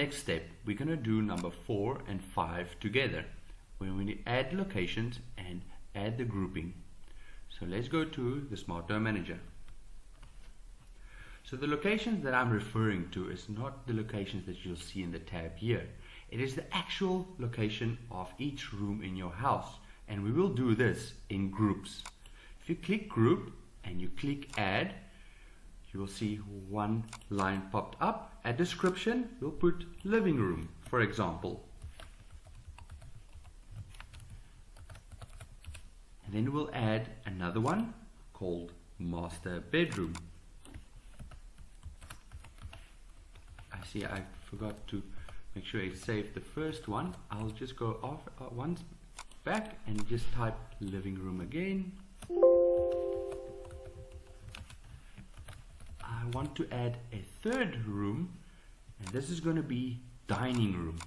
next step, we're going to do number 4 and 5 together, when we add locations and add the grouping. So let's go to the Smart Dome Manager. So the locations that I'm referring to is not the locations that you'll see in the tab here. It is the actual location of each room in your house, and we will do this in groups. If you click group and you click add, you will see one line popped up. At description, we'll put living room, for example. And then we'll add another one called master bedroom. I see I forgot to make sure I save the first one. I'll just go off once back and just type living room again. I want to add a third room, and this is going to be dining room.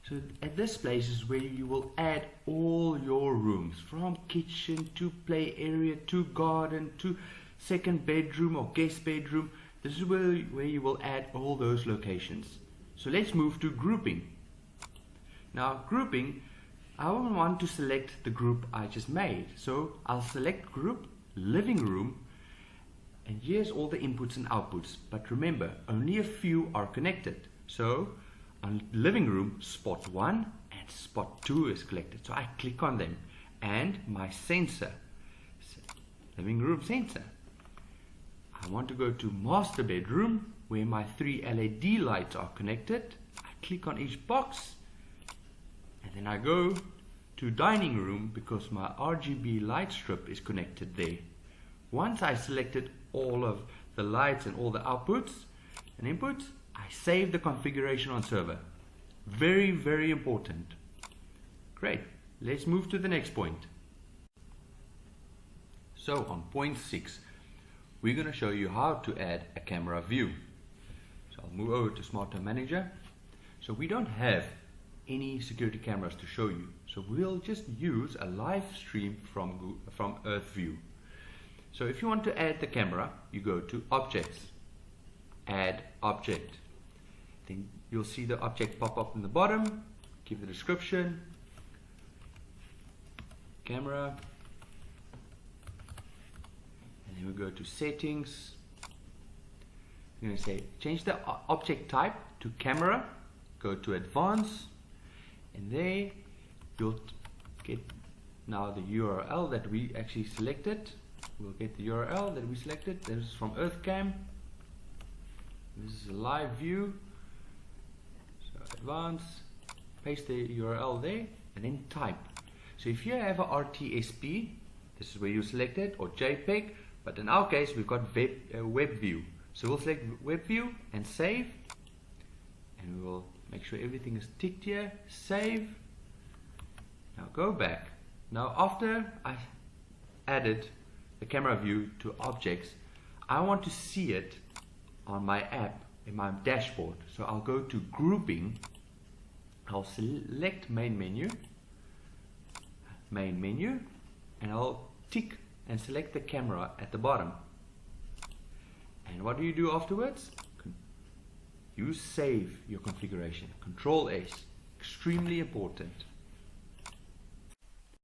So at this place is where you will add all your rooms, from kitchen to play area to garden to second bedroom or guest bedroom. This is where you will add all those locations. So let's move to grouping. Now grouping, I will want to select the group I just made. So I'll select group living room, and here's all the inputs and outputs. But remember, only a few are connected. So on living room, spot 1 and spot 2 is collected. So I click on them, and my sensor, living room sensor. I want to go to master bedroom, where my 3 LED lights are connected. I click on each box, and then I go to dining room because my RGB light strip is connected there. Once I selected all of the lights and all the outputs and inputs, I save the configuration on server. Very, very important. Great. Let's move to the next point. So on point 6, we're going to show you how to add a camera view. So I'll move over to Smart Dome Manager. So we don't have any security cameras to show you, so we'll just use a live stream from Earth View. So if you want to add the camera, you go to Objects, Add Object. Then you'll see the object pop up in the bottom. Give the description, camera, and then we go to Settings. We're going to say change the object type to camera. Go to Advanced, and there you'll get now the URL that we actually selected. We'll get the URL that we selected. This is from EarthCam. This is a live view. So advanced, paste the URL there, and then type. So if you have a RTSP, this is where you select it, or JPEG, but in our case we've got web view. So we'll select web view and save, and we will make sure everything is ticked here. Save. Now go back. Now after I added the camera view to objects, I want to see it on my app in my dashboard. So I'll go to grouping. I'll select main menu, and I'll tick and select the camera at the bottom. And what do you do afterwards? You save your configuration. Control S, extremely important.